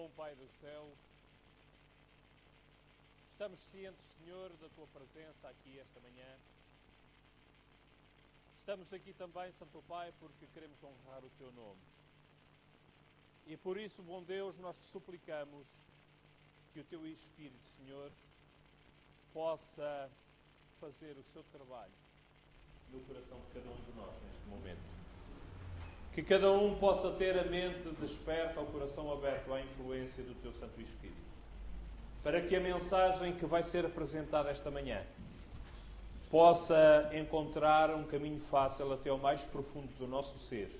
bom Pai do céu, estamos cientes, Senhor, da Tua presença aqui esta manhã. Estamos aqui também, Santo Pai, porque queremos honrar o Teu nome. E por isso, bom Deus, nós te suplicamos que o Teu Espírito, Senhor, possa fazer o seu trabalho no coração de cada um de nós neste momento. Que cada um possa ter a mente desperta, o coração aberto à influência do Teu Santo Espírito. Para que a mensagem que vai ser apresentada esta manhã possa encontrar um caminho fácil até ao mais profundo do nosso ser.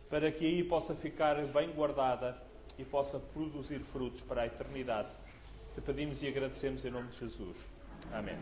Para que aí possa ficar bem guardada e possa produzir frutos para a eternidade. Te pedimos e agradecemos em nome de Jesus. Amém.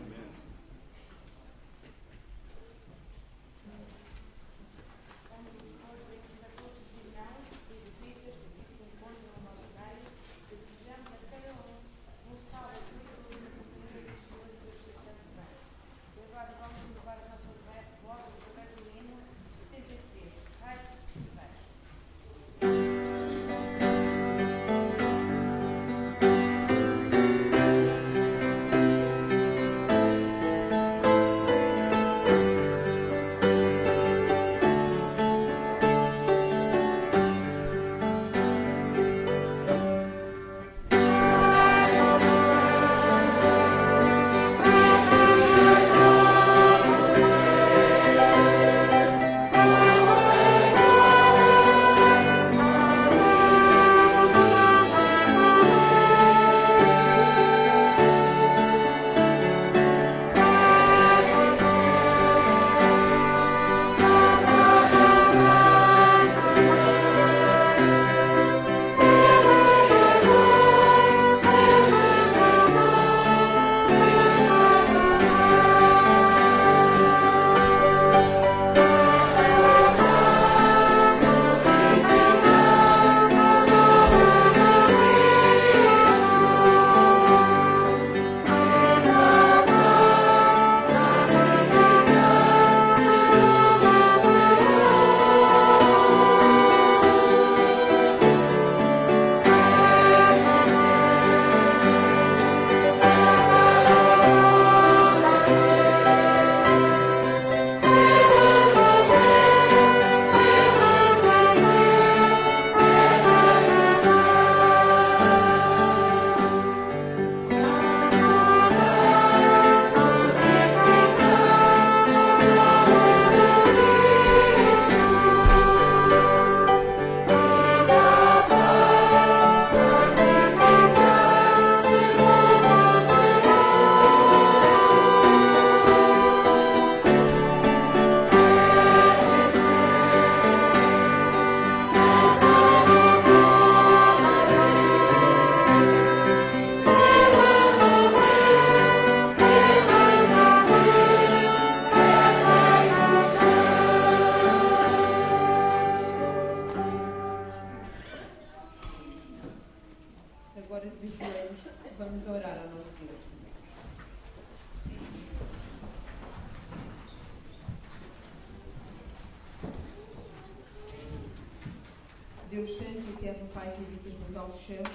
Deus Santo e Eterno Pai que habitas nos altos céus,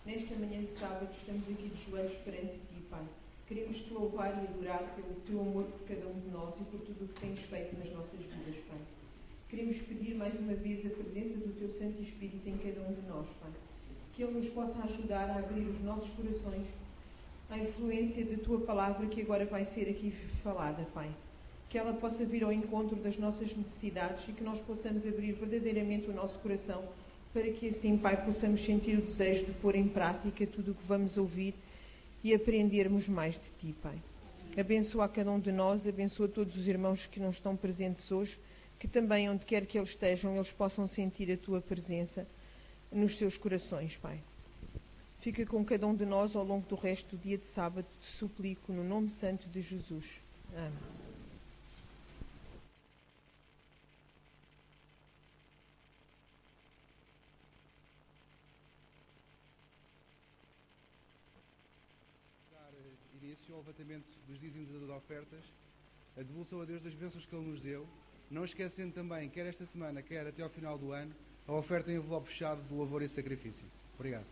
nesta manhã de sábado estamos aqui de joelhos perante Ti, Pai. Queremos Te louvar e adorar pelo Teu amor por cada um de nós e por tudo o que tens feito nas nossas vidas, Pai. Queremos pedir mais uma vez a presença do Teu Santo Espírito em cada um de nós, Pai. Que Ele nos possa ajudar a abrir os nossos corações à influência da Tua palavra que agora vai ser aqui falada, Pai. Que ela possa vir ao encontro das nossas necessidades e que nós possamos abrir verdadeiramente o nosso coração para que assim, Pai, possamos sentir o desejo de pôr em prática tudo o que vamos ouvir e aprendermos mais de Ti, Pai. Abençoa a cada um de nós, abençoa todos os irmãos que não estão presentes hoje, que também, onde quer que eles estejam, eles possam sentir a Tua presença nos seus corações, Pai. Fica com cada um de nós ao longo do resto do dia de sábado, te suplico no nome santo de Jesus. Amém. Início ao levantamento dos dízimos e das ofertas, a devolução a Deus das bênçãos que Ele nos deu, não esquecendo também, quer esta semana, quer até ao final do ano, a oferta em envelope fechado do louvor e sacrifício. Obrigado.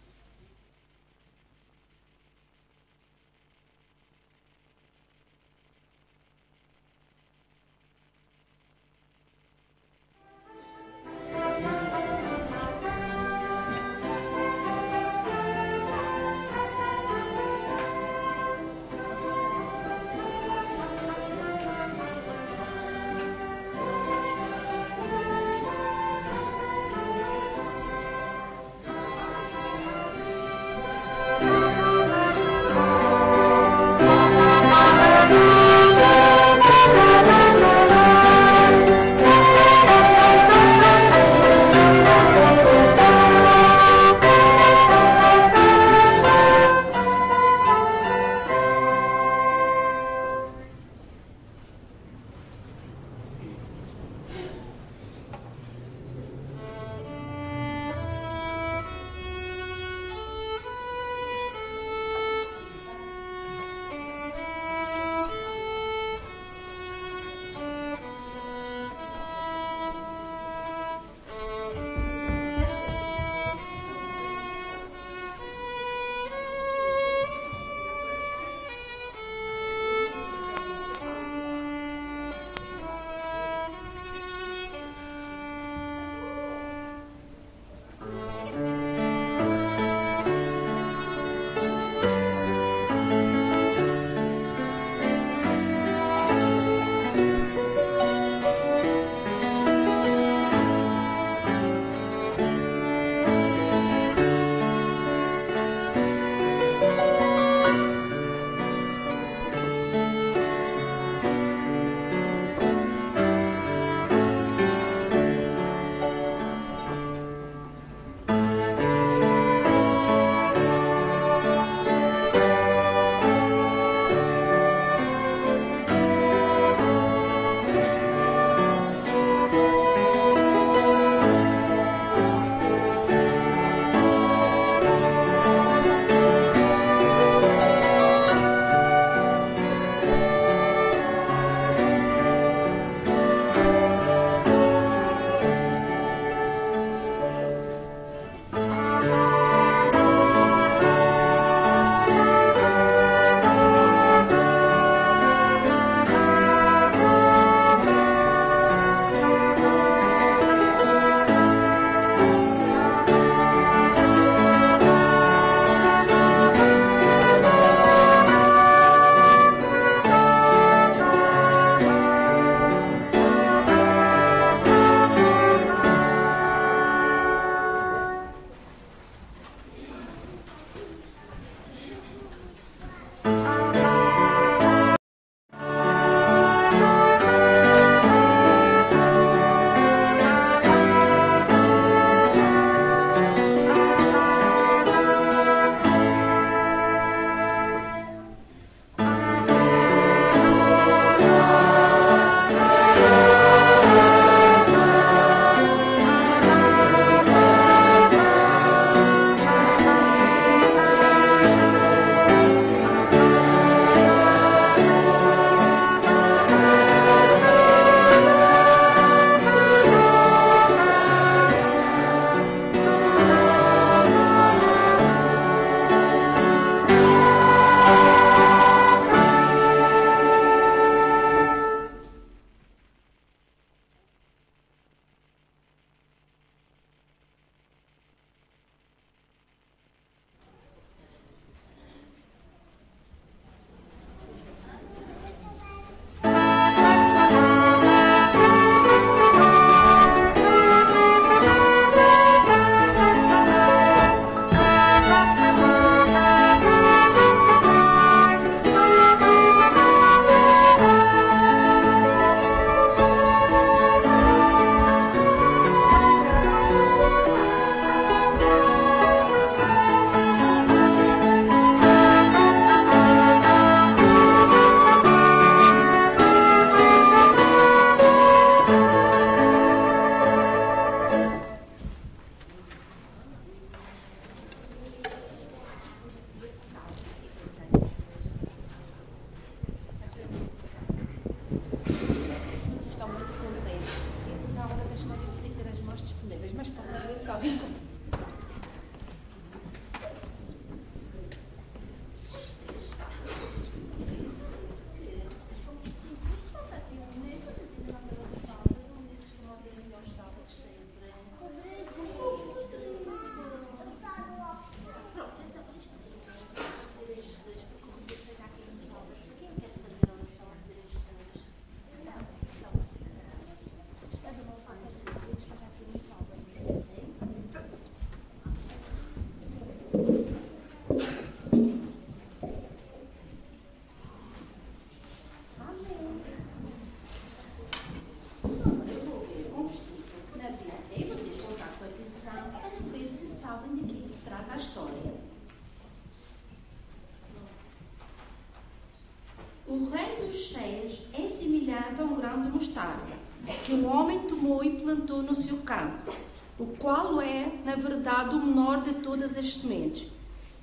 mostarda, que um homem tomou e plantou no seu campo, o qual é, na verdade, o menor de todas as sementes.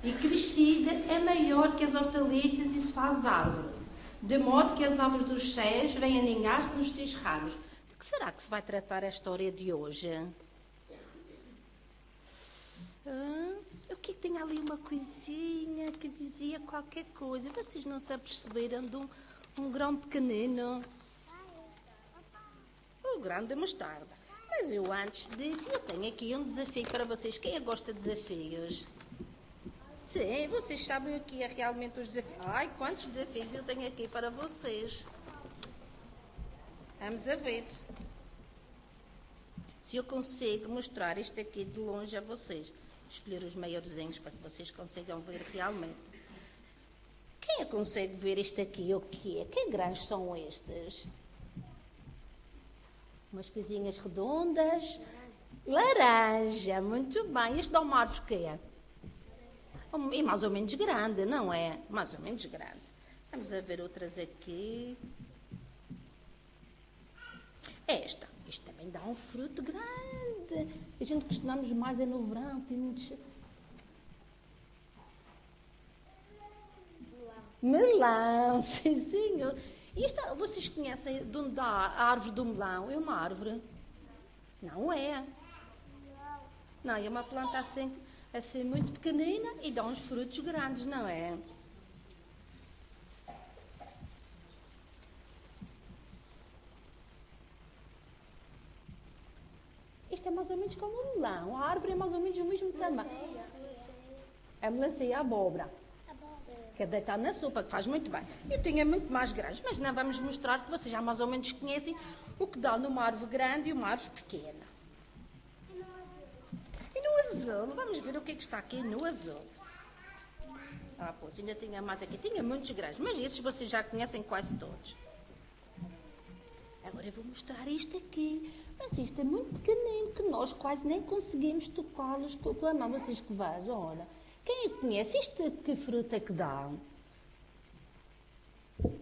E crescida é maior que as hortaliças e se faz árvore, de modo que as aves dos céus vêm aninhar-se nos seus ramos. De que será que se vai tratar a história de hoje? O que tem ali uma coisinha que dizia qualquer coisa? Vocês não se aperceberam de um grão pequenino? O grão de mostarda. Mas eu antes disse, eu tenho aqui um desafio para vocês. Quem gosta de desafios? Sim, vocês sabem o que é realmente os desafios. Ai, quantos desafios eu tenho aqui para vocês. Vamos a ver se eu consigo mostrar isto aqui de longe a vocês. Escolher os maiorzinhos para que vocês consigam ver realmente. Quem consegue ver isto aqui? O que é? Que grãos são estes? Umas coisinhas redondas. Laranja, muito bem. Isto dá uma árvore que é? E mais ou menos grande, não é? Mais ou menos grande. Vamos a ver outras aqui. Esta. Isto também dá um fruto grande. A gente costumamos mais é no verão. Tem muitos... Melão, sim, senhor. E esta, vocês conhecem de onde dá a árvore do melão? É uma árvore? Não é. Não, é uma planta assim muito pequenina e dá uns frutos grandes, não é? Isto é mais ou menos como um melão. A árvore é mais ou menos o mesmo tamanho. A melancia, a abóbora. Que é deitar na sopa, que faz muito bem. Eu tinha muito mais grandes, mas não vamos mostrar que vocês já mais ou menos conhecem o que dá numa árvore grande e uma árvore pequena. E no azul, vamos ver o que é que está aqui no azul. Ah, pois, ainda tinha mais aqui. Tinha muitos grandes, mas esses vocês já conhecem quase todos. Agora eu vou mostrar isto aqui. Mas isto é muito pequenino, que nós quase nem conseguimos tocá-los com a mão. Vocês que vejam, olha. Quem é que conhece? Isto que fruta que dá?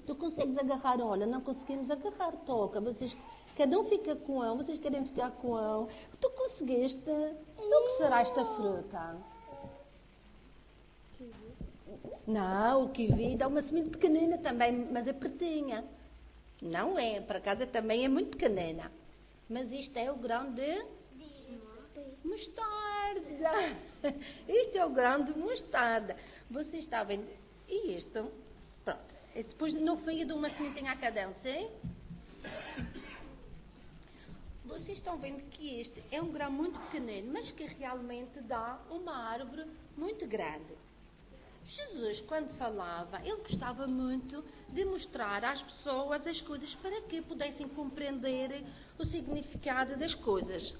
Tu consegues agarrar? Olha, não conseguimos agarrar. Toca. Vocês, cada um fica com um. Vocês querem ficar com um. Tu conseguiste? O que será esta fruta? Não, o kiwi dá uma semente pequenina também, mas é pretinha. Não é, para casa também é muito pequenina. Mas isto é o grão de mostarda. Isto é o grão de mostarda. Vocês está vendo? E isto? Pronto. E depois no fim eu dou uma sementinha a cada um, sim? Vocês estão vendo que este é um grão muito pequenino, mas que realmente dá uma árvore muito grande. Jesus, quando falava, ele gostava muito de mostrar às pessoas as coisas para que pudessem compreender o significado das coisas.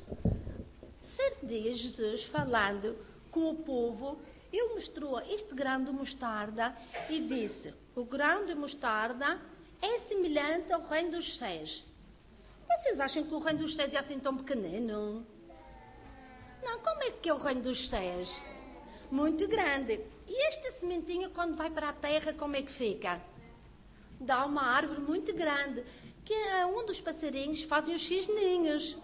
Certo dia, Jesus, falando com o povo, ele mostrou este grão de mostarda e disse: o grão de mostarda é semelhante ao reino dos céus. Vocês acham que o reino dos céus é assim tão pequenino? Não, como é que é o reino dos céus? Muito grande. E esta sementinha, quando vai para a terra, como é que fica? Dá uma árvore muito grande, que é onde os passarinhos fazem os seus ninhos.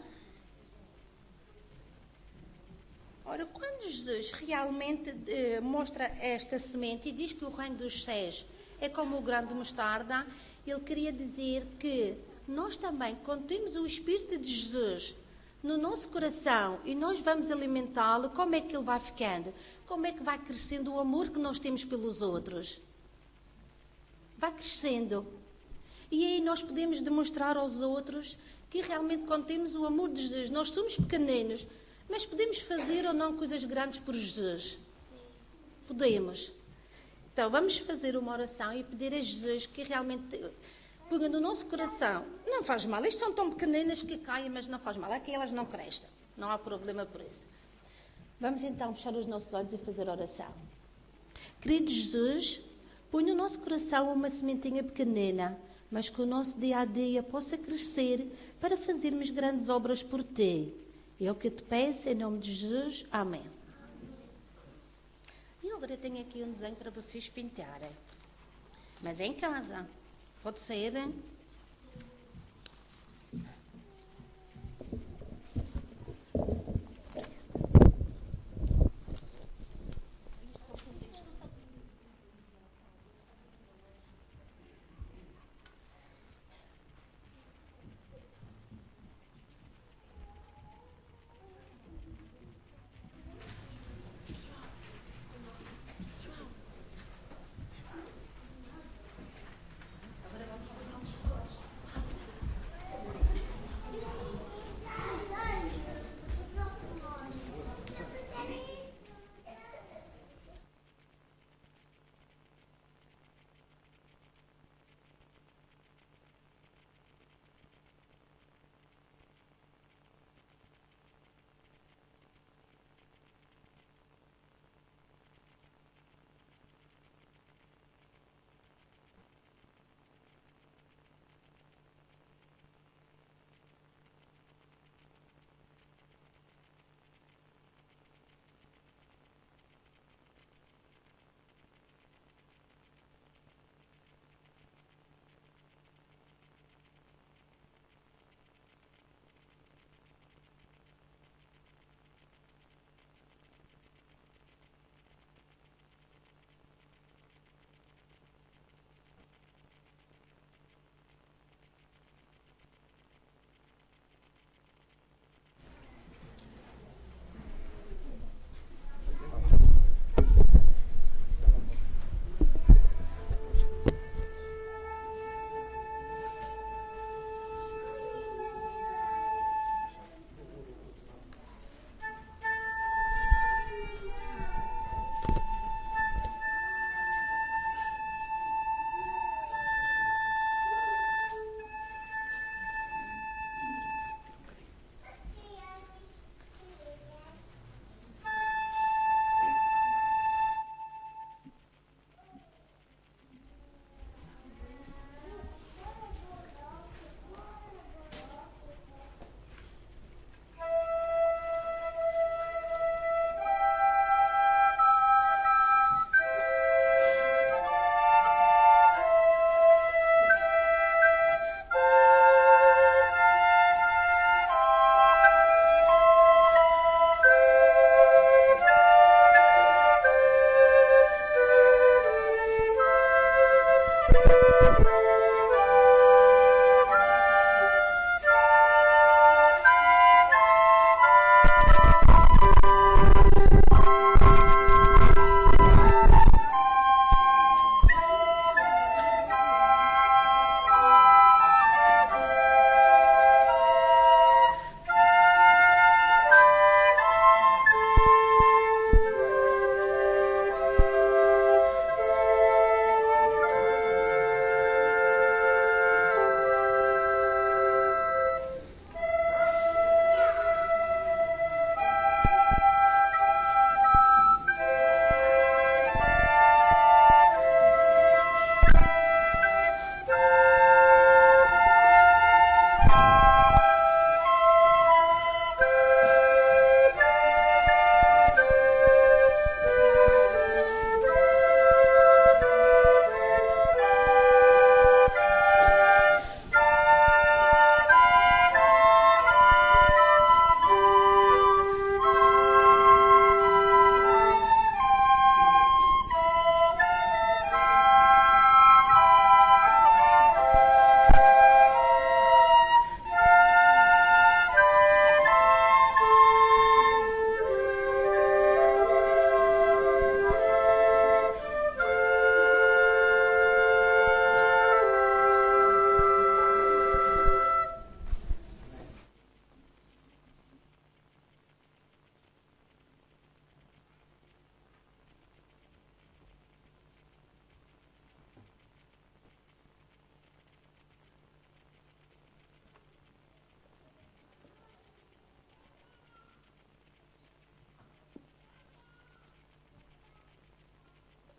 Ora, quando Jesus realmente mostra esta semente e diz que o reino dos céus é como o grão de mostarda, ele queria dizer que nós também, quando temos o Espírito de Jesus no nosso coração e nós vamos alimentá-lo, como é que ele vai ficando? Como é que vai crescendo o amor que nós temos pelos outros? Vai crescendo. E aí nós podemos demonstrar aos outros que realmente quando temos o amor de Jesus, nós somos pequeninos, mas podemos fazer ou não coisas grandes por Jesus? Podemos. Então vamos fazer uma oração e pedir a Jesus que realmente ponha no nosso coração. Não faz mal, estas são tão pequeninas que caem, mas não faz mal. Aqui elas não crescem, não há problema por isso. Vamos então fechar os nossos olhos e fazer oração. Querido Jesus, põe no nosso coração uma sementinha pequenina, mas que o nosso dia a dia possa crescer para fazermos grandes obras por Ti. É o que eu te peço, em nome de Jesus. Amém. E agora tenho aqui um desenho para vocês pintarem. Mas em casa. Pode ser?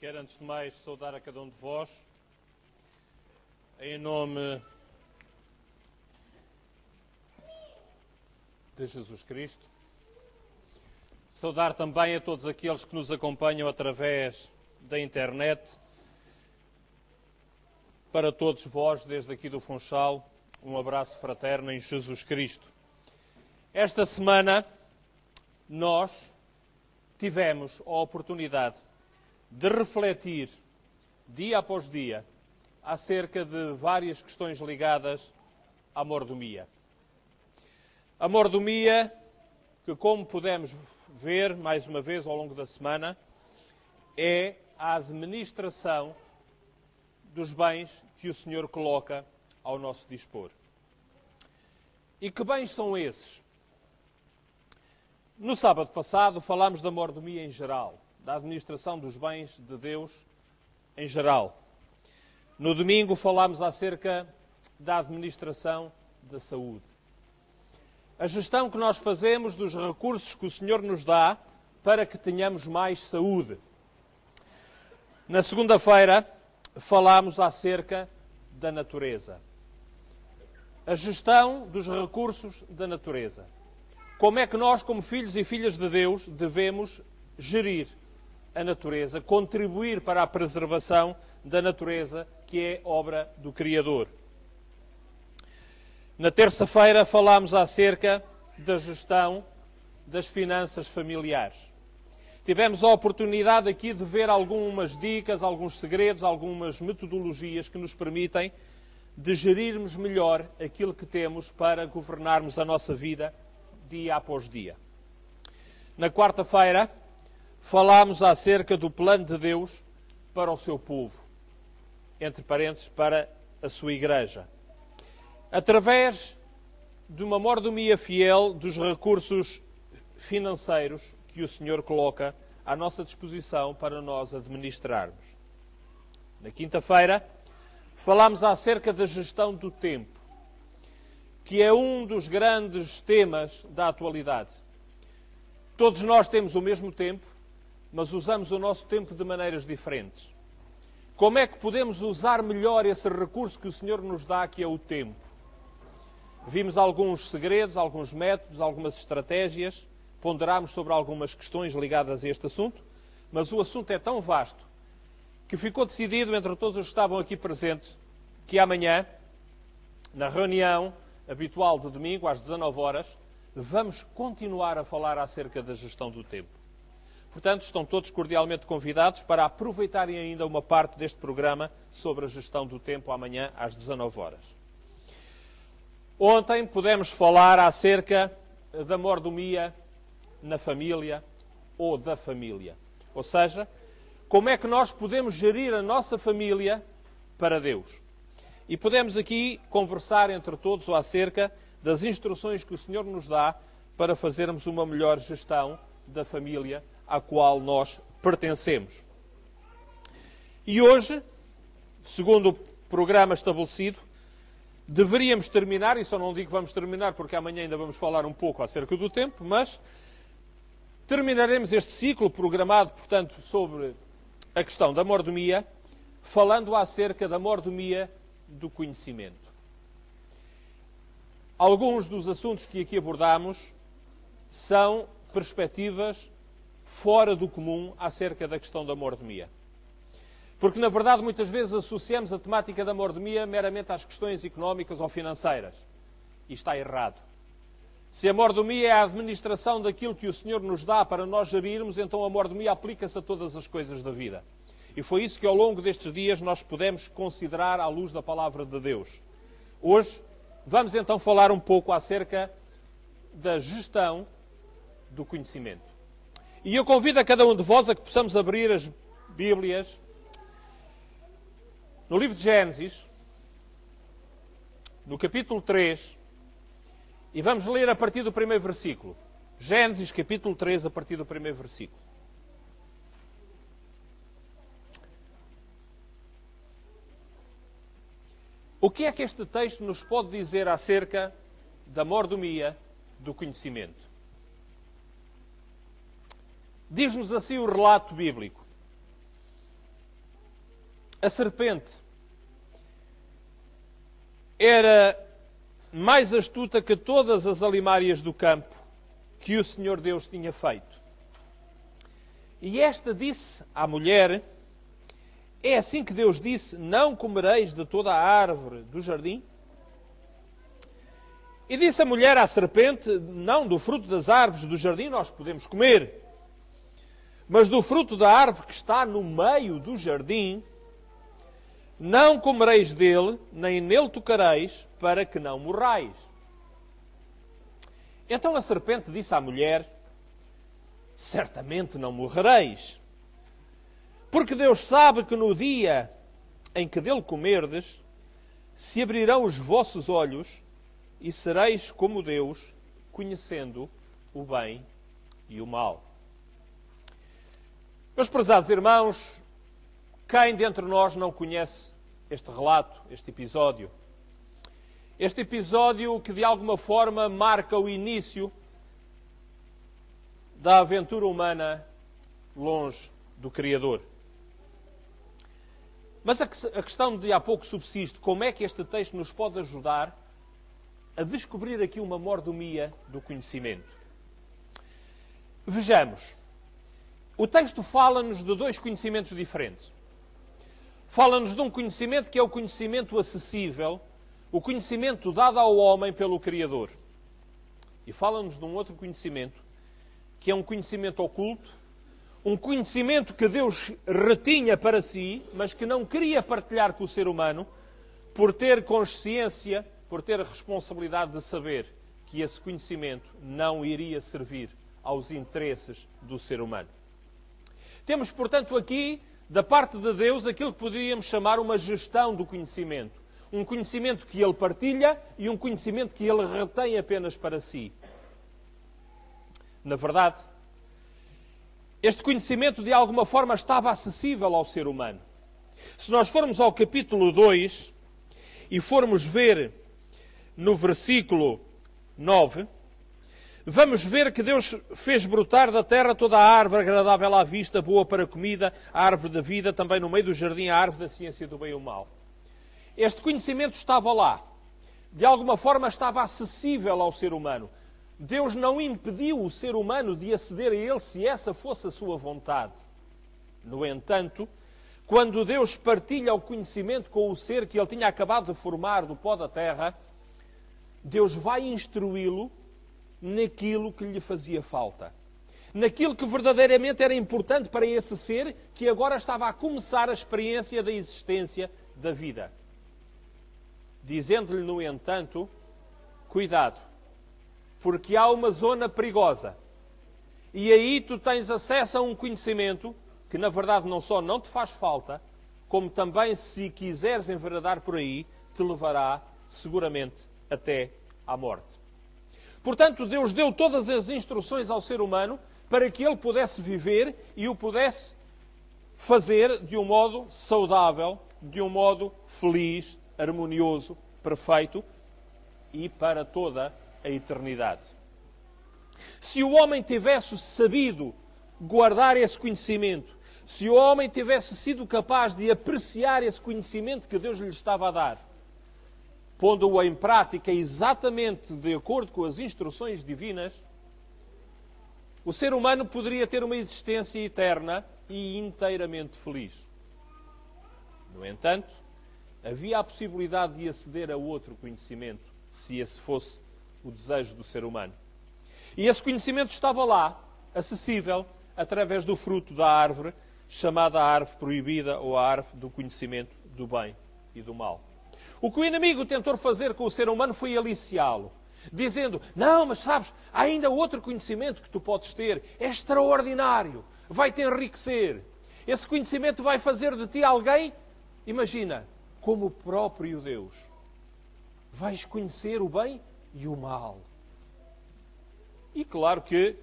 Quero, antes de mais, saudar a cada um de vós, em nome de Jesus Cristo. Saudar também a todos aqueles que nos acompanham através da internet. Para todos vós, desde aqui do Funchal, um abraço fraterno em Jesus Cristo. Esta semana, nós tivemos a oportunidade de refletir, dia após dia, acerca de várias questões ligadas à mordomia. A mordomia, que como pudemos ver, mais uma vez, ao longo da semana, é a administração dos bens que o Senhor coloca ao nosso dispor. E que bens são esses? No sábado passado falámos da mordomia em geral, da administração dos bens de Deus em geral. No domingo falámos acerca da administração da saúde. A gestão que nós fazemos dos recursos que o Senhor nos dá para que tenhamos mais saúde. Na segunda-feira falámos acerca da natureza. A gestão dos recursos da natureza. Como é que nós, como filhos e filhas de Deus, devemos gerir a natureza, contribuir para a preservação da natureza, que é obra do Criador. Na terça-feira falámos acerca da gestão das finanças familiares. Tivemos a oportunidade aqui de ver algumas dicas, alguns segredos, algumas metodologias que nos permitem de gerirmos melhor aquilo que temos para governarmos a nossa vida dia após dia. Na quarta-feira, falámos acerca do plano de Deus para o seu povo, entre parênteses, para a sua igreja. Através de uma mordomia fiel dos recursos financeiros que o Senhor coloca à nossa disposição para nós administrarmos. Na quinta-feira, falámos acerca da gestão do tempo, que é um dos grandes temas da atualidade. Todos nós temos o mesmo tempo, mas usamos o nosso tempo de maneiras diferentes. Como é que podemos usar melhor esse recurso que o Senhor nos dá, que é o tempo? Vimos alguns segredos, alguns métodos, algumas estratégias, ponderámos sobre algumas questões ligadas a este assunto, mas o assunto é tão vasto que ficou decidido entre todos os que estavam aqui presentes que amanhã, na reunião habitual de domingo, às 19 horas, vamos continuar a falar acerca da gestão do tempo. Portanto, estão todos cordialmente convidados para aproveitarem ainda uma parte deste programa sobre a gestão do tempo amanhã às 19 horas. Ontem pudemos falar acerca da mordomia na família ou da família. Ou seja, como é que nós podemos gerir a nossa família para Deus. E podemos aqui conversar entre todos acerca das instruções que o Senhor nos dá para fazermos uma melhor gestão da família à qual nós pertencemos. E hoje, segundo o programa estabelecido, deveríamos terminar, e só não digo que vamos terminar porque amanhã ainda vamos falar um pouco acerca do tempo, mas terminaremos este ciclo programado, portanto, sobre a questão da mordomia, falando acerca da mordomia do conhecimento. Alguns dos assuntos que aqui abordamos são perspectivas fora do comum acerca da questão da mordomia. Porque, na verdade, muitas vezes associamos a temática da mordomia meramente às questões económicas ou financeiras. E está errado. Se a mordomia é a administração daquilo que o Senhor nos dá para nós gerirmos, então a mordomia aplica-se a todas as coisas da vida. E foi isso que ao longo destes dias nós pudemos considerar à luz da palavra de Deus. Hoje vamos então falar um pouco acerca da gestão do conhecimento. E eu convido a cada um de vós a que possamos abrir as Bíblias no livro de Gênesis, no capítulo 3, e vamos ler a partir do primeiro versículo. Gênesis, capítulo 3, a partir do primeiro versículo. O que é que este texto nos pode dizer acerca da mordomia do conhecimento? Diz-nos assim o relato bíblico. A serpente era mais astuta que todas as alimárias do campo que o Senhor Deus tinha feito. E esta disse à mulher: é assim que Deus disse, não comereis de toda a árvore do jardim? E disse a mulher à serpente: não, do fruto das árvores do jardim nós podemos comer, mas do fruto da árvore que está no meio do jardim, não comereis dele, nem nele tocareis, para que não morrais. Então a serpente disse à mulher: certamente não morrereis, porque Deus sabe que no dia em que dele comerdes, se abrirão os vossos olhos e sereis como Deus, conhecendo o bem e o mal. Meus prezados irmãos, quem dentre nós não conhece este relato, este episódio? Este episódio que de alguma forma marca o início da aventura humana longe do Criador. Mas a questão de há pouco subsiste: como é que este texto nos pode ajudar a descobrir aqui uma mordomia do conhecimento? Vejamos. O texto fala-nos de dois conhecimentos diferentes. Fala-nos de um conhecimento que é o conhecimento acessível, o conhecimento dado ao homem pelo Criador. E fala-nos de um outro conhecimento, que é um conhecimento oculto, um conhecimento que Deus retinha para si, mas que não queria partilhar com o ser humano, por ter consciência, por ter a responsabilidade de saber que esse conhecimento não iria servir aos interesses do ser humano. Temos, portanto, aqui, da parte de Deus, aquilo que poderíamos chamar uma gestão do conhecimento. Um conhecimento que Ele partilha e um conhecimento que Ele retém apenas para si. Na verdade, este conhecimento de alguma forma estava acessível ao ser humano. Se nós formos ao capítulo 2 e formos ver no versículo 9, vamos ver que Deus fez brotar da terra toda a árvore agradável à vista, boa para a comida, a árvore da vida, também no meio do jardim a árvore da ciência do bem e do mal. Este conhecimento estava lá. De alguma forma estava acessível ao ser humano. Deus não impediu o ser humano de aceder a ele se essa fosse a sua vontade. No entanto, quando Deus partilha o conhecimento com o ser que ele tinha acabado de formar do pó da terra, Deus vai instruí-lo naquilo que lhe fazia falta. Naquilo que verdadeiramente era importante para esse ser que agora estava a começar a experiência da existência da vida. Dizendo-lhe, no entanto, cuidado, porque há uma zona perigosa. E aí tu tens acesso a um conhecimento que, na verdade, não só não te faz falta, como também, se quiseres enveredar por aí, te levará, seguramente, até à morte. Portanto, Deus deu todas as instruções ao ser humano para que ele pudesse viver e o pudesse fazer de um modo saudável, de um modo feliz, harmonioso, perfeito e para toda a eternidade. Se o homem tivesse sabido guardar esse conhecimento, se o homem tivesse sido capaz de apreciar esse conhecimento que Deus lhe estava a dar, pondo-o em prática exatamente de acordo com as instruções divinas, o ser humano poderia ter uma existência eterna e inteiramente feliz. No entanto, havia a possibilidade de aceder a outro conhecimento, se esse fosse o desejo do ser humano. E esse conhecimento estava lá, acessível, através do fruto da árvore, chamada a árvore proibida ou a árvore do conhecimento do bem e do mal. O que o inimigo tentou fazer com o ser humano foi aliciá-lo, dizendo: não, mas sabes, há ainda outro conhecimento que tu podes ter, é extraordinário, vai-te enriquecer. Esse conhecimento vai fazer de ti alguém, imagina, como o próprio Deus. Vais conhecer o bem e o mal. E claro que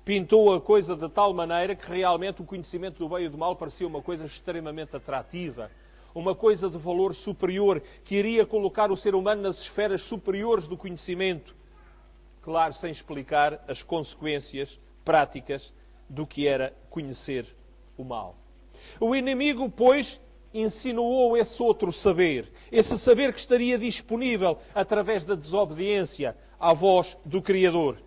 pintou a coisa de tal maneira que realmente o conhecimento do bem e do mal parecia uma coisa extremamente atrativa, uma coisa de valor superior, que iria colocar o ser humano nas esferas superiores do conhecimento. Claro, sem explicar as consequências práticas do que era conhecer o mal. O inimigo, pois, insinuou esse outro saber, esse saber que estaria disponível através da desobediência à voz do Criador.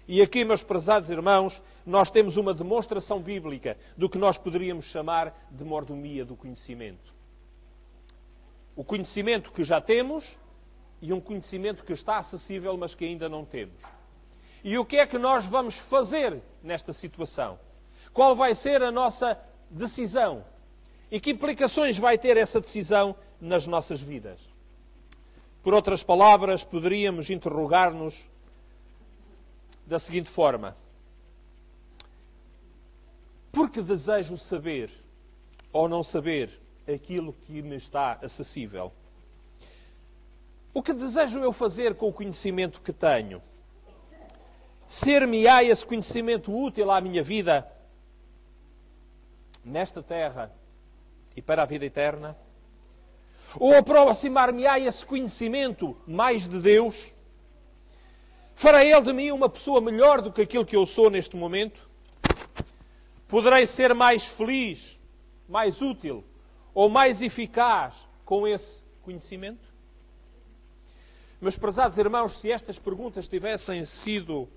E aqui, meus prezados irmãos, nós temos uma demonstração bíblica do que nós poderíamos chamar de mordomia do conhecimento. O conhecimento que já temos e um conhecimento que está acessível, mas que ainda não temos. E o que é que nós vamos fazer nesta situação? Qual vai ser a nossa decisão? E que implicações vai ter essa decisão nas nossas vidas? Por outras palavras, poderíamos interrogar-nos da seguinte forma: por que desejo saber ou não saber aquilo que me está acessível? O que desejo eu fazer com o conhecimento que tenho? Ser-me-á esse conhecimento útil à minha vida nesta terra e para a vida eterna? Ou aproximar-me-á esse conhecimento mais de Deus? Fará Ele de mim uma pessoa melhor do que aquilo que eu sou neste momento? Poderei ser mais feliz, mais útil ou mais eficaz com esse conhecimento? Meus prezados irmãos, se estas perguntas tivessem sido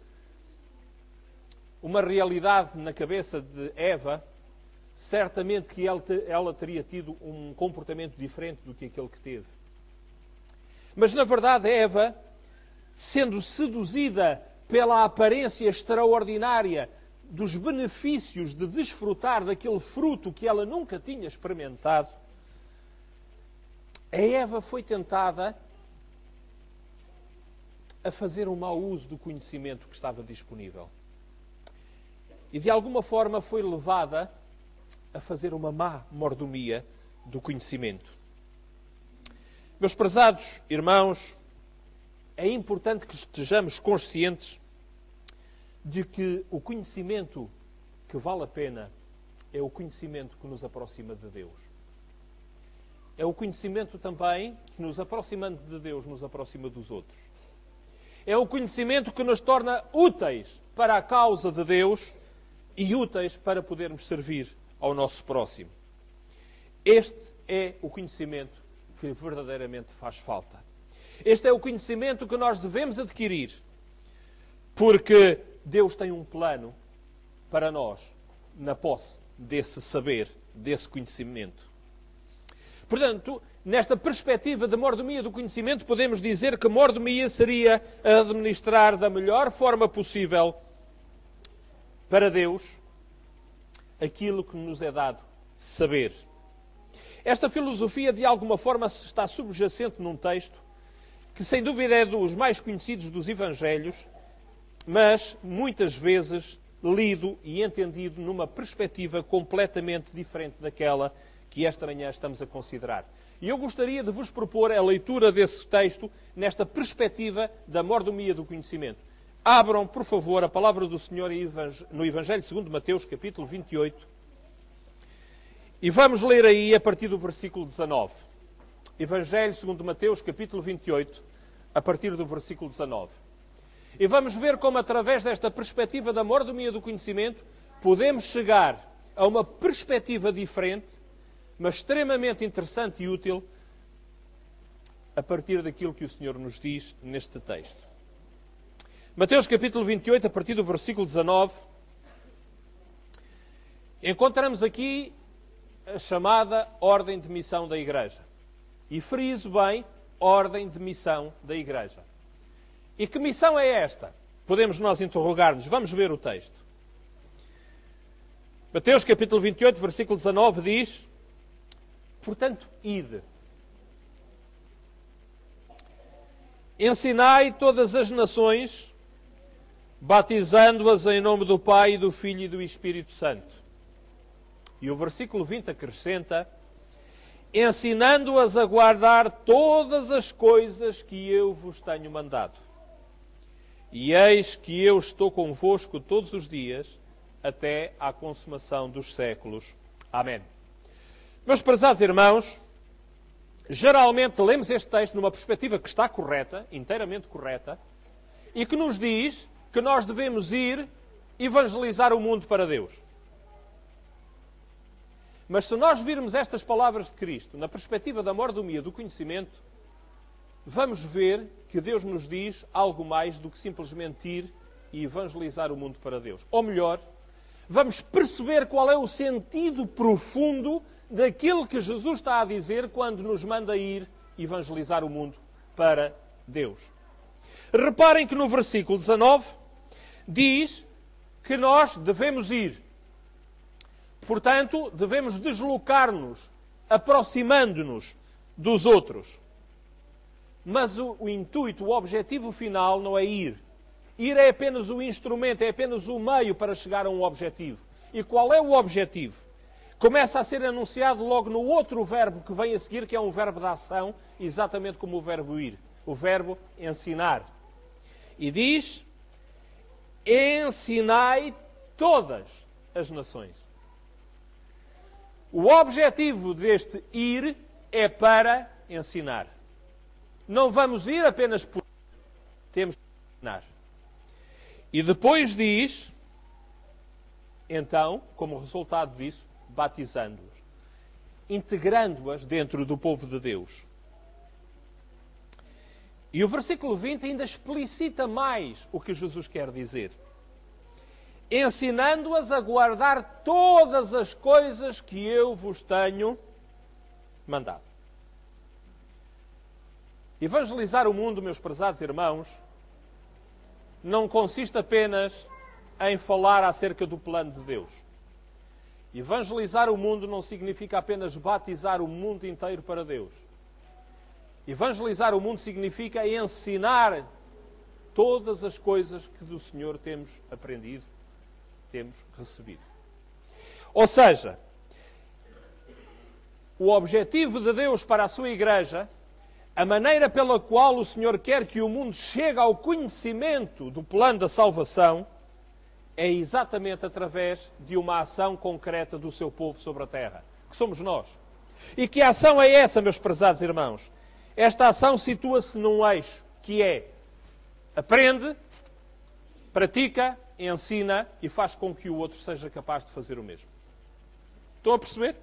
uma realidade na cabeça de Eva, certamente que ela teria tido um comportamento diferente do que aquele que teve. Mas, na verdade, Eva, sendo seduzida pela aparência extraordinária dos benefícios de desfrutar daquele fruto que ela nunca tinha experimentado, a Eva foi tentada a fazer um mau uso do conhecimento que estava disponível. E, de alguma forma, foi levada a fazer uma má mordomia do conhecimento. Meus prezados irmãos, é importante que estejamos conscientes de que o conhecimento que vale a pena é o conhecimento que nos aproxima de Deus. É o conhecimento também que, nos aproximando de Deus, nos aproxima dos outros. É o conhecimento que nos torna úteis para a causa de Deus e úteis para podermos servir ao nosso próximo. Este é o conhecimento que verdadeiramente faz falta. Este é o conhecimento que nós devemos adquirir, porque Deus tem um plano para nós na posse desse saber, desse conhecimento. Portanto, nesta perspectiva de mordomia do conhecimento, podemos dizer que mordomia seria administrar da melhor forma possível para Deus aquilo que nos é dado saber. Esta filosofia, de alguma forma, está subjacente num texto que, sem dúvida, é dos mais conhecidos dos Evangelhos, mas, muitas vezes, lido e entendido numa perspectiva completamente diferente daquela que esta manhã estamos a considerar. E eu gostaria de vos propor a leitura desse texto nesta perspectiva da mordomia do conhecimento. Abram, por favor, a palavra do Senhor no Evangelho segundo Mateus, capítulo 28. E vamos ler aí a partir do versículo 19. Evangelho segundo Mateus, capítulo 28, a partir do versículo 19. E vamos ver como, através desta perspectiva da mordomia do conhecimento, podemos chegar a uma perspectiva diferente, mas extremamente interessante e útil, a partir daquilo que o Senhor nos diz neste texto. Mateus capítulo 28, a partir do versículo 19, encontramos aqui a chamada ordem de missão da Igreja. E friso bem, ordem de missão da Igreja. E que missão é esta? Podemos nós interrogar-nos. Vamos ver o texto. Mateus capítulo 28, versículo 19 diz: portanto, ide. Ensinai todas as nações, batizando-as em nome do Pai, do Filho e do Espírito Santo. E o versículo 20 acrescenta: ensinando-as a guardar todas as coisas que eu vos tenho mandado. E eis que eu estou convosco todos os dias, até à consumação dos séculos. Amém. Meus prezados irmãos, geralmente lemos este texto numa perspectiva que está correta, inteiramente correta, e que nos diz que nós devemos ir evangelizar o mundo para Deus. Mas se nós virmos estas palavras de Cristo na perspectiva da mordomia do conhecimento, vamos ver que Deus nos diz algo mais do que simplesmente ir e evangelizar o mundo para Deus. Ou melhor, vamos perceber qual é o sentido profundo daquilo que Jesus está a dizer quando nos manda ir evangelizar o mundo para Deus. Reparem que no versículo 19 diz que nós devemos ir. Portanto, devemos deslocar-nos, aproximando-nos dos outros. Mas o intuito, o objetivo final não é ir. Ir é apenas o instrumento, é apenas o meio para chegar a um objetivo. E qual é o objetivo? Começa a ser anunciado logo no outro verbo que vem a seguir, que é um verbo de ação, exatamente como o verbo ir. O verbo ensinar. E diz: ensinai todas as nações. O objetivo deste ir é para ensinar. Não vamos ir apenas por ir, temos que ensinar. E depois diz, então, como resultado disso, batizando-os, integrando-as dentro do povo de Deus. E o versículo 20 ainda explicita mais o que Jesus quer dizer. Ensinando-as a guardar todas as coisas que eu vos tenho mandado. Evangelizar o mundo, meus prezados irmãos, não consiste apenas em falar acerca do plano de Deus. Evangelizar o mundo não significa apenas batizar o mundo inteiro para Deus. Evangelizar o mundo significa ensinar todas as coisas que do Senhor temos aprendido, temos recebido. Ou seja, o objetivo de Deus para a sua igreja, a maneira pela qual o Senhor quer que o mundo chegue ao conhecimento do plano da salvação, é exatamente através de uma ação concreta do seu povo sobre a terra, que somos nós. E que ação é essa, meus prezados irmãos? Esta ação situa-se num eixo, que é aprende, pratica, ensina e faz com que o outro seja capaz de fazer o mesmo. Estão a perceber?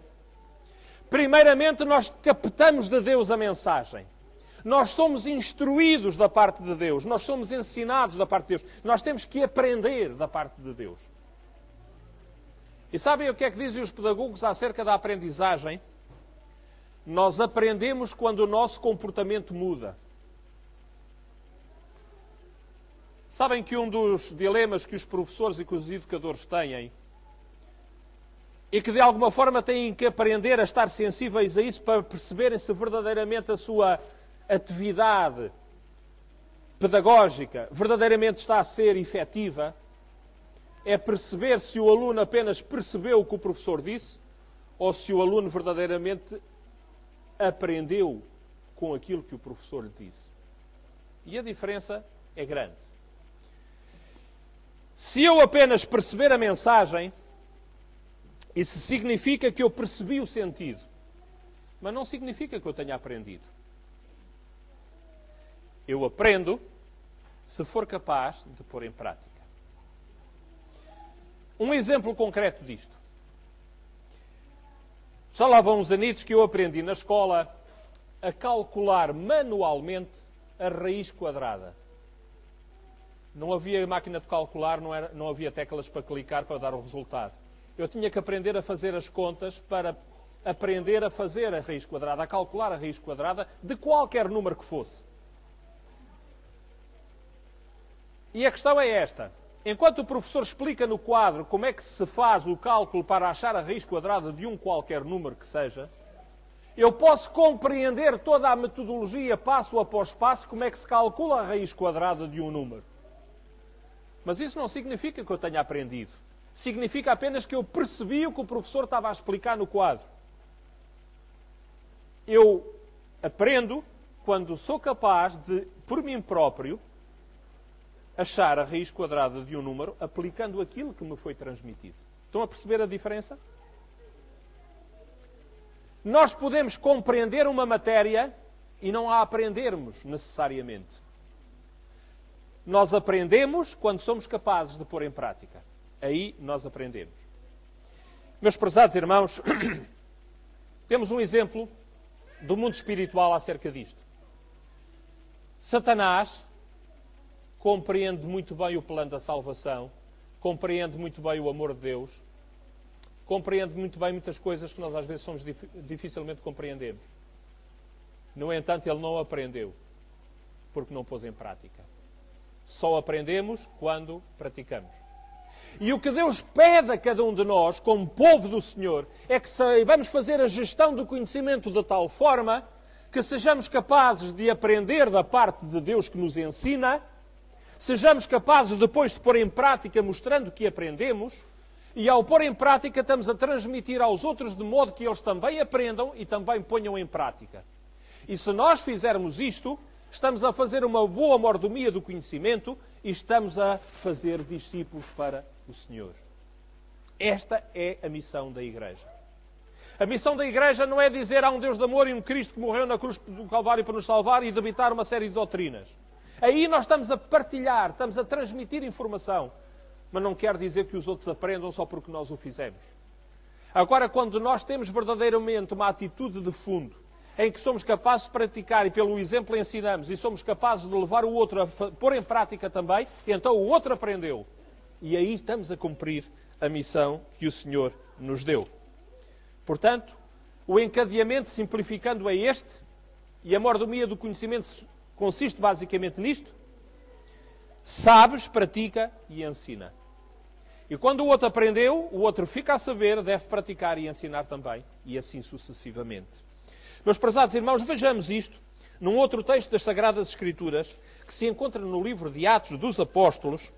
Primeiramente, nós captamos de Deus a mensagem. Nós somos instruídos da parte de Deus. Nós somos ensinados da parte de Deus. Nós temos que aprender da parte de Deus. E sabem o que é que dizem os pedagogos acerca da aprendizagem? Nós aprendemos quando o nosso comportamento muda. Sabem que um dos dilemas que os professores e que os educadores têm e que de alguma forma têm que aprender a estar sensíveis a isso para perceberem se verdadeiramente a sua atividade pedagógica verdadeiramente está a ser efetiva, é perceber se o aluno apenas percebeu o que o professor disse ou se o aluno verdadeiramente aprendeu com aquilo que o professor lhe disse. E a diferença é grande. Se eu apenas perceber a mensagem, isso significa que eu percebi o sentido, mas não significa que eu tenha aprendido. Eu aprendo se for capaz de pôr em prática. Um exemplo concreto disto. Já lá vão uns anitos que eu aprendi na escola a calcular manualmente a raiz quadrada. Não havia máquina de calcular, não havia teclas para clicar para dar o resultado. Eu tinha que aprender a fazer as contas para aprender a fazer a raiz quadrada, a calcular a raiz quadrada de qualquer número que fosse. E a questão é esta. Enquanto o professor explica no quadro como é que se faz o cálculo para achar a raiz quadrada de um qualquer número que seja, eu posso compreender toda a metodologia, passo após passo, como é que se calcula a raiz quadrada de um número. Mas isso não significa que eu tenha aprendido. Significa apenas que eu percebi o que o professor estava a explicar no quadro. Eu aprendo quando sou capaz de, por mim próprio, achar a raiz quadrada de um número aplicando aquilo que me foi transmitido. Estão a perceber a diferença? Nós podemos compreender uma matéria e não a aprendermos necessariamente. Nós aprendemos quando somos capazes de pôr em prática. Aí nós aprendemos. Meus prezados irmãos, Temos um exemplo do mundo espiritual acerca disto. Satanás compreende muito bem o plano da salvação, compreende muito bem o amor de Deus, compreende muito bem muitas coisas que nós às vezes dificilmente compreendemos. No entanto, ele não aprendeu, porque não pôs em prática. Só aprendemos quando praticamos. E o que Deus pede a cada um de nós, como povo do Senhor, é que saibamos fazer a gestão do conhecimento de tal forma que sejamos capazes de aprender da parte de Deus que nos ensina, sejamos capazes depois de pôr em prática mostrando que aprendemos, e ao pôr em prática estamos a transmitir aos outros de modo que eles também aprendam e também ponham em prática. E se nós fizermos isto, estamos a fazer uma boa mordomia do conhecimento e estamos a fazer discípulos para o Senhor. Esta é a missão da Igreja. A missão da Igreja não é dizer há um Deus de amor e um Cristo que morreu na cruz do Calvário para nos salvar e debitar uma série de doutrinas. Aí nós estamos a partilhar, estamos a transmitir informação, mas não quer dizer que os outros aprendam só porque nós o fizemos. Agora, quando nós temos verdadeiramente uma atitude de fundo, em que somos capazes de praticar e pelo exemplo ensinamos e somos capazes de levar o outro a pôr em prática também, então o outro aprendeu. E aí estamos a cumprir a missão que o Senhor nos deu. Portanto, o encadeamento, simplificando, é este, e a mordomia do conhecimento consiste basicamente nisto: sabes, pratica e ensina. E quando o outro aprendeu, o outro fica a saber, deve praticar e ensinar também, e assim sucessivamente. Meus prezados irmãos, vejamos isto num outro texto das Sagradas Escrituras, que se encontra no livro de Atos dos Apóstolos,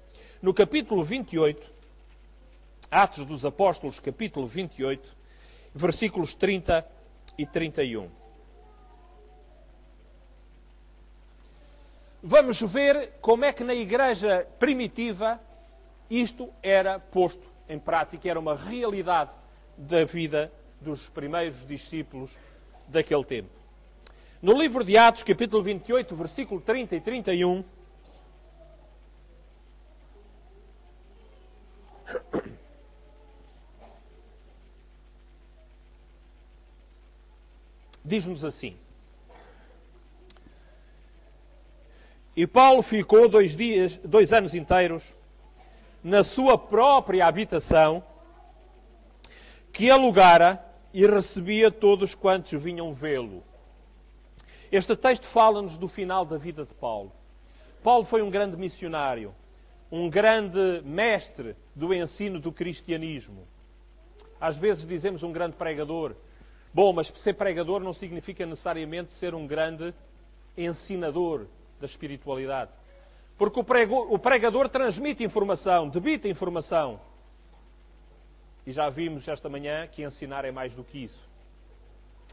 no capítulo 28, Atos dos Apóstolos, capítulo 28, versículos 30 e 31. Vamos ver como é que na igreja primitiva isto era posto em prática, era uma realidade da vida dos primeiros discípulos daquele tempo. No livro de Atos, capítulo 28, versículo 30 e 31, diz-nos assim: E Paulo ficou 2 anos inteiros na sua própria habitação, que alugara, e recebia todos quantos vinham vê-lo. Este texto fala-nos do final da vida de Paulo. Paulo foi um grande missionário, um grande mestre do ensino do cristianismo. Às vezes dizemos um grande pregador. Bom, mas ser pregador não significa necessariamente ser um grande ensinador da espiritualidade. Porque o pregador transmite informação, debita informação. E já vimos esta manhã que ensinar é mais do que isso.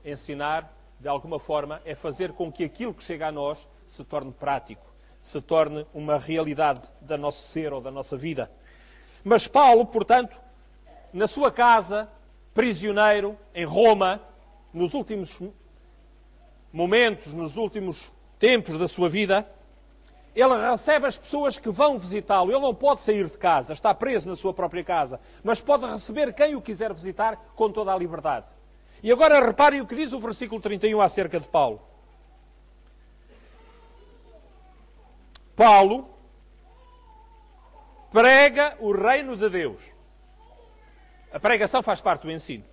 Ensinar, de alguma forma, é fazer com que aquilo que chega a nós se torne prático, se torne uma realidade do nosso ser ou da nossa vida. Mas Paulo, portanto, na sua casa, prisioneiro, em Roma, nos últimos momentos, nos últimos tempos da sua vida, ele recebe as pessoas que vão visitá-lo. Ele não pode sair de casa, está preso na sua própria casa, mas pode receber quem o quiser visitar com toda a liberdade. E agora reparem o que diz o versículo 31 acerca de Paulo. Paulo prega o reino de Deus. A pregação faz parte do ensino,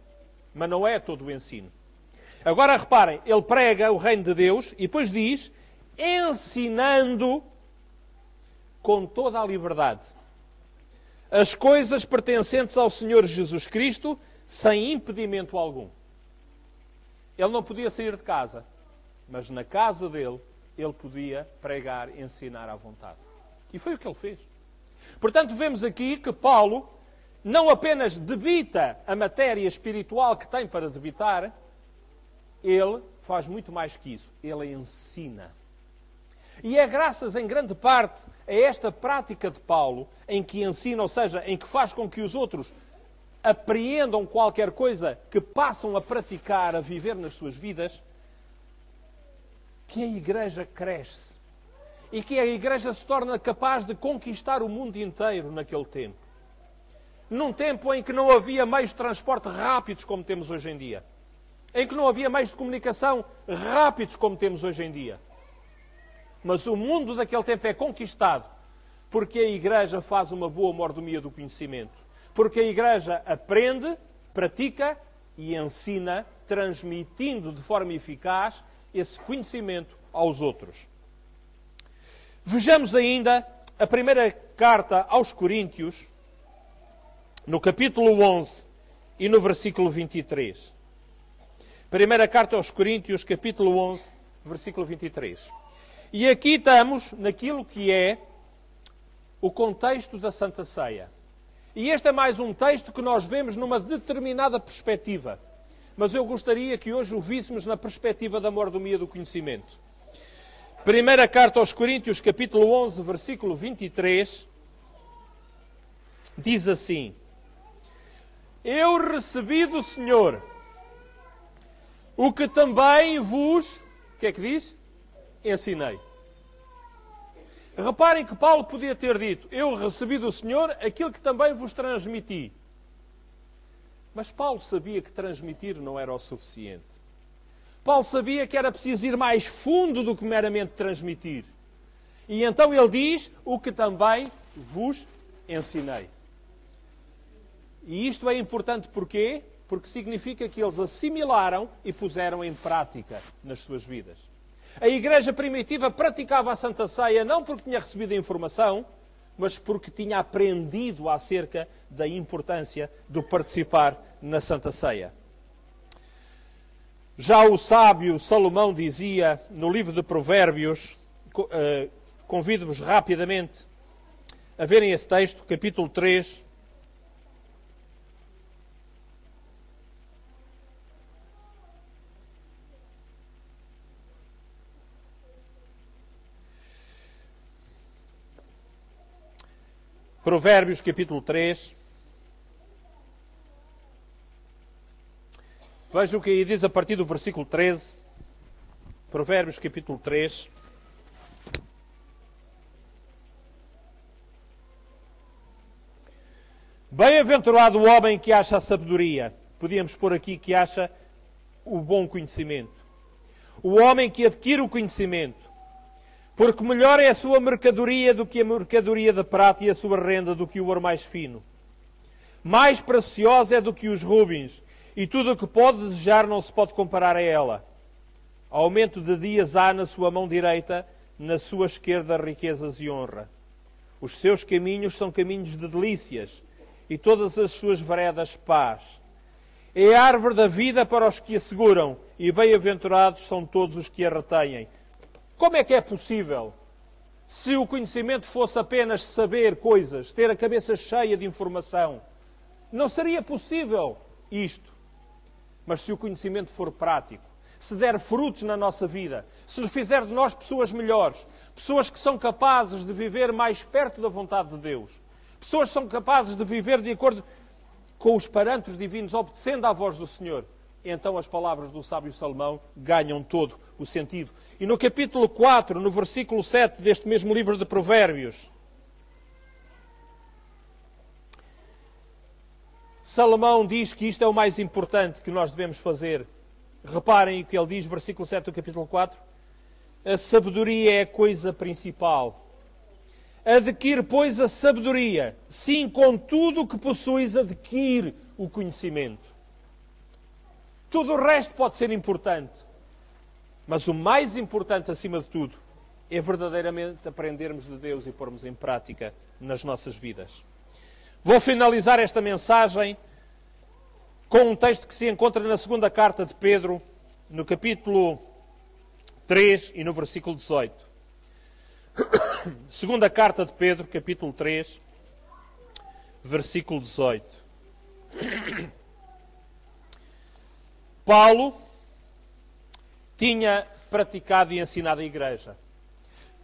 mas não é todo o ensino. Agora reparem, ele prega o reino de Deus e depois diz, ensinando com toda a liberdade as coisas pertencentes ao Senhor Jesus Cristo, sem impedimento algum. Ele não podia sair de casa, mas na casa dele, ele podia pregar e ensinar à vontade. E foi o que ele fez. Portanto, vemos aqui que Paulo não apenas debita a matéria espiritual que tem para debitar, ele faz muito mais que isso. Ele ensina. E é graças, em grande parte, a esta prática de Paulo, em que ensina, ou seja, em que faz com que os outros apreendam qualquer coisa que passam a praticar, a viver nas suas vidas, que a Igreja cresce. E que a Igreja se torna capaz de conquistar o mundo inteiro naquele tempo. Num tempo em que não havia meios de transporte rápidos como temos hoje em dia. em que não havia meios de comunicação rápidos como temos hoje em dia. Mas o mundo daquele tempo é conquistado porque a Igreja faz uma boa mordomia do conhecimento. Porque a Igreja aprende, pratica e ensina, transmitindo de forma eficaz esse conhecimento aos outros. Vejamos ainda a primeira carta aos Coríntios, no capítulo 11 e no versículo 23. Primeira carta aos Coríntios, capítulo 11, versículo 23. E aqui estamos naquilo que é o contexto da Santa Ceia. E este é mais um texto que nós vemos numa determinada perspectiva. Mas eu gostaria que hoje o víssemos na perspectiva da mordomia do conhecimento. Primeira carta aos Coríntios, capítulo 11, versículo 23, diz assim: Eu recebi do Senhor o que também vos, o que é que diz? Ensinei. Reparem que Paulo podia ter dito: eu recebi do Senhor aquilo que também vos transmiti. Mas Paulo sabia que transmitir não era o suficiente. Paulo sabia que era preciso ir mais fundo do que meramente transmitir. E então ele diz: o que também vos ensinei. E isto é importante porquê? Porque significa que eles assimilaram e puseram em prática nas suas vidas. A Igreja primitiva praticava a Santa Ceia não porque tinha recebido a informação, mas porque tinha aprendido acerca da importância do participar na Santa Ceia. Já o sábio Salomão dizia no livro de Provérbios, convido-vos rapidamente a verem esse texto, capítulo 3, Provérbios, capítulo 3. Veja o que aí diz a partir do versículo 13. Provérbios, capítulo 3. Bem-aventurado o homem que acha a sabedoria. Podíamos pôr aqui que acha o bom conhecimento. O homem que adquire o conhecimento. Porque melhor é a sua mercadoria do que a mercadoria de prata e a sua renda do que o ouro mais fino. Mais preciosa é do que os rubins, e tudo o que pode desejar não se pode comparar a ela. Aumento de dias há na sua mão direita, na sua esquerda riquezas e honra. Os seus caminhos são caminhos de delícias, e todas as suas veredas paz. É a árvore da vida para os que a seguram, e bem-aventurados são todos os que a retêm. Como é que é possível, se o conhecimento fosse apenas saber coisas, ter a cabeça cheia de informação? Não seria possível isto. Mas se o conhecimento for prático, se der frutos na nossa vida, se nos fizer de nós pessoas melhores, pessoas que são capazes de viver mais perto da vontade de Deus, pessoas que são capazes de viver de acordo com os parâmetros divinos, obedecendo à voz do Senhor, então as palavras do sábio Salomão ganham todo o sentido. E no capítulo 4, no versículo 7 deste mesmo livro de Provérbios, Salomão diz que isto é o mais importante que nós devemos fazer. Reparem o que ele diz, versículo 7 do capítulo 4. A sabedoria é a coisa principal. Adquire, pois, a sabedoria. Sim, com tudo o que possuis, adquire o conhecimento. Tudo o resto pode ser importante. Mas o mais importante, acima de tudo, é verdadeiramente aprendermos de Deus e pormos em prática nas nossas vidas. Vou finalizar esta mensagem com um texto que se encontra na segunda carta de Pedro, no capítulo 3 e no versículo 18. Segunda carta de Pedro, capítulo 3, versículo 18. Paulo tinha praticado e ensinado a igreja.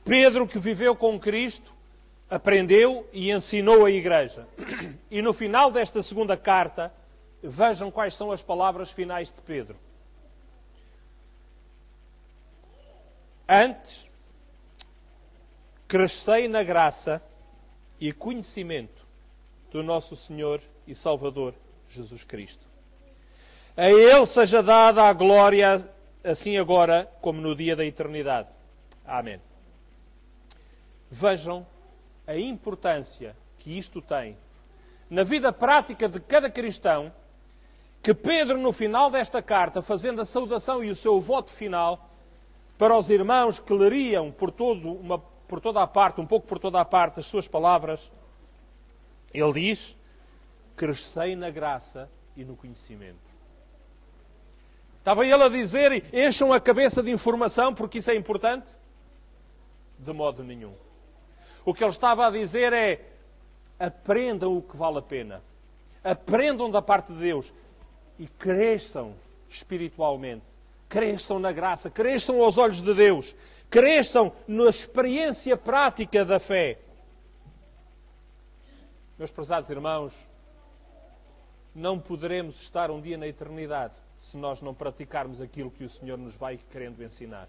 Pedro, que viveu com Cristo, aprendeu e ensinou a igreja. E no final desta segunda carta, vejam quais são as palavras finais de Pedro. Antes, crescei na graça e conhecimento do nosso Senhor e Salvador Jesus Cristo. A Ele seja dada a glória, assim agora como no dia da eternidade. Amém. Vejam a importância que isto tem na vida prática de cada cristão, que Pedro, no final desta carta, fazendo a saudação e o seu voto final para os irmãos que leriam por toda a parte, um pouco por toda a parte, as suas palavras, ele diz: crescei na graça e no conhecimento. Estava ele a dizer: encham a cabeça de informação porque isso é importante? De modo nenhum. O que ele estava a dizer é: aprendam o que vale a pena. Aprendam da parte de Deus e cresçam espiritualmente. Cresçam na graça, cresçam aos olhos de Deus. Cresçam na experiência prática da fé. Meus prezados irmãos, não poderemos estar um dia na eternidade se nós não praticarmos aquilo que o Senhor nos vai querendo ensinar.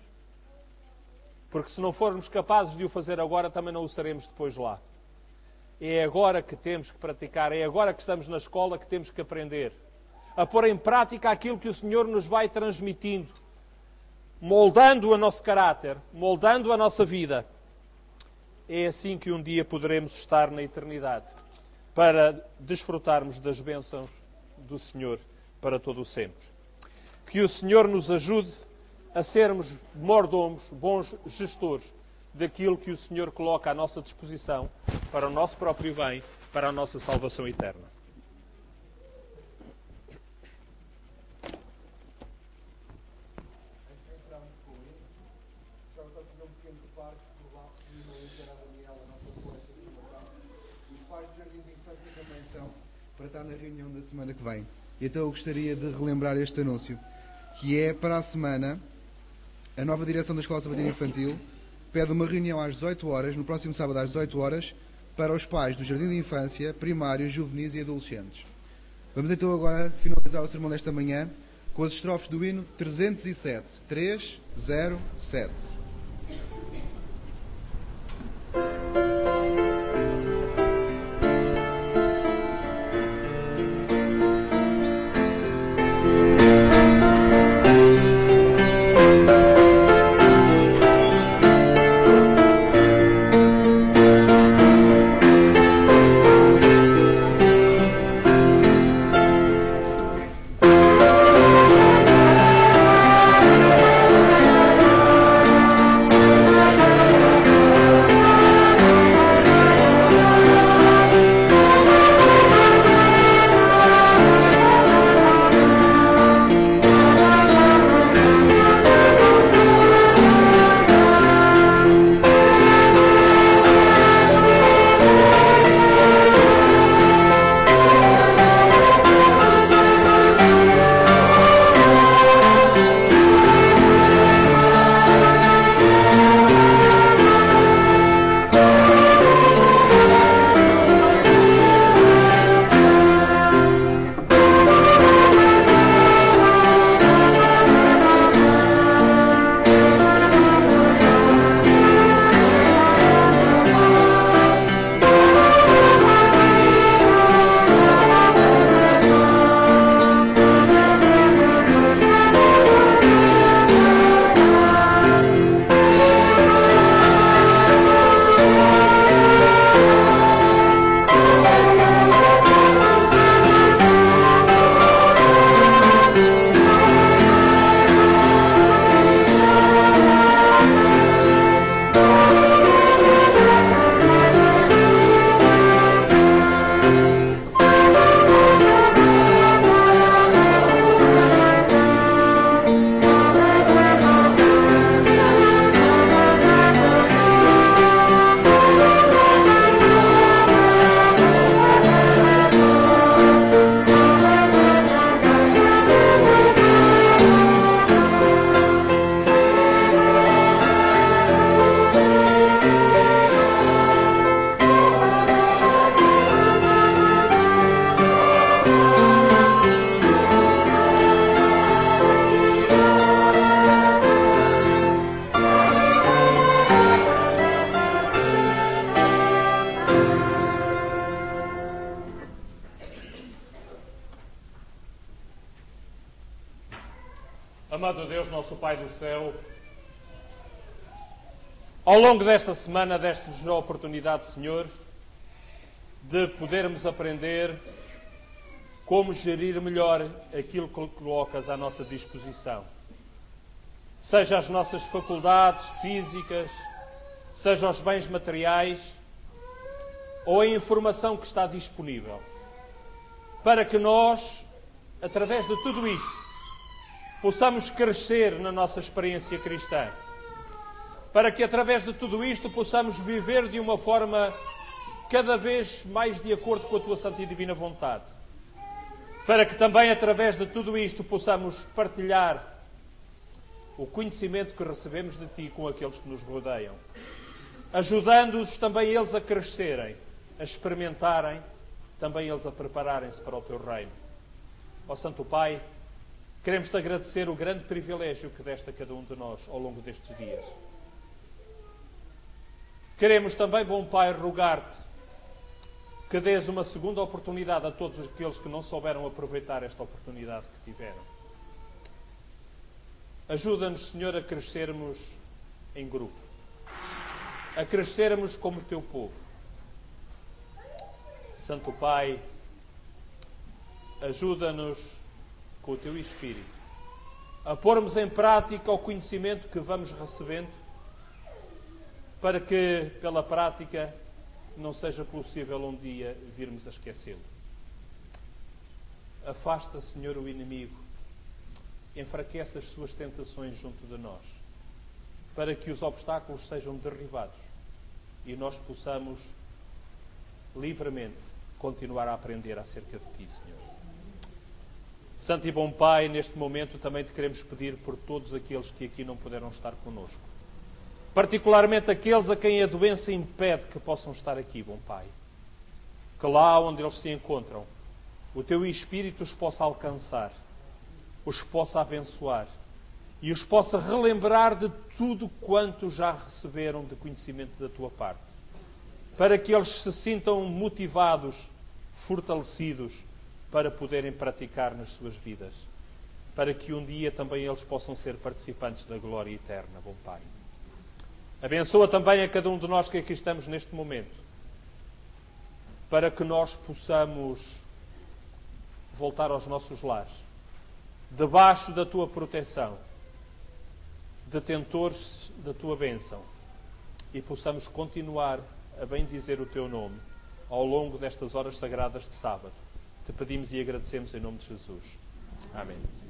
Porque se não formos capazes de o fazer agora, também não o seremos depois lá. É agora que temos que praticar, é agora que estamos na escola que temos que aprender a pôr em prática aquilo que o Senhor nos vai transmitindo, moldando o nosso caráter, moldando a nossa vida. É assim que um dia poderemos estar na eternidade, para desfrutarmos das bênçãos do Senhor para todo o sempre. Que o Senhor nos ajude a sermos mordomos, bons gestores daquilo que o Senhor coloca à nossa disposição para o nosso próprio bem, para a nossa salvação eterna. Para estar na reunião da semana que vem. Então eu gostaria de relembrar este anúncio, que é para a semana, a nova direção da Escola Sabatina Infantil pede uma reunião às 18 horas, no próximo sábado às 18 horas, para os pais do Jardim de Infância, primários, juvenis e adolescentes. Vamos então agora finalizar o sermão desta manhã com as estrofes do hino 307. 307. Amado Deus, nosso Pai do céu, ao longo desta semana deste-nos a oportunidade, Senhor, de podermos aprender como gerir melhor aquilo que colocas à nossa disposição. Seja as nossas faculdades físicas, seja os bens materiais ou a informação que está disponível, para que nós, através de tudo isto, possamos crescer na nossa experiência cristã, para que através de tudo isto possamos viver de uma forma cada vez mais de acordo com a Tua santa e divina vontade, para que também através de tudo isto possamos partilhar o conhecimento que recebemos de Ti com aqueles que nos rodeiam, ajudando-os também eles a crescerem, a experimentarem, também eles a prepararem-se para o Teu reino. Ó Santo Pai, queremos-te agradecer o grande privilégio que deste a cada um de nós ao longo destes dias. Queremos também, bom Pai, rogar-te que dês uma segunda oportunidade a todos aqueles que não souberam aproveitar esta oportunidade que tiveram. Ajuda-nos, Senhor, a crescermos em grupo, a crescermos como Teu povo. Santo Pai, ajuda-nos com o Teu Espírito a pormos em prática o conhecimento que vamos recebendo, para que, pela prática, não seja possível um dia virmos a esquecê-lo. Afasta, Senhor, o inimigo, enfraquece as suas tentações junto de nós, para que os obstáculos sejam derribados e nós possamos livremente continuar a aprender acerca de Ti, Senhor. Santo e bom Pai, neste momento também te queremos pedir por todos aqueles que aqui não puderam estar connosco, particularmente aqueles a quem a doença impede que possam estar aqui, bom Pai. Que lá onde eles se encontram, o Teu Espírito os possa alcançar, os possa abençoar e os possa relembrar de tudo quanto já receberam de conhecimento da Tua parte, para que eles se sintam motivados, fortalecidos, para poderem praticar nas suas vidas, para que um dia também eles possam ser participantes da glória eterna, bom Pai. Abençoa também a cada um de nós que aqui estamos neste momento, para que nós possamos voltar aos nossos lares, debaixo da Tua proteção, detentores da Tua bênção, e possamos continuar a bendizer o Teu nome ao longo destas horas sagradas de sábado. Te pedimos e agradecemos em nome de Jesus. Amém.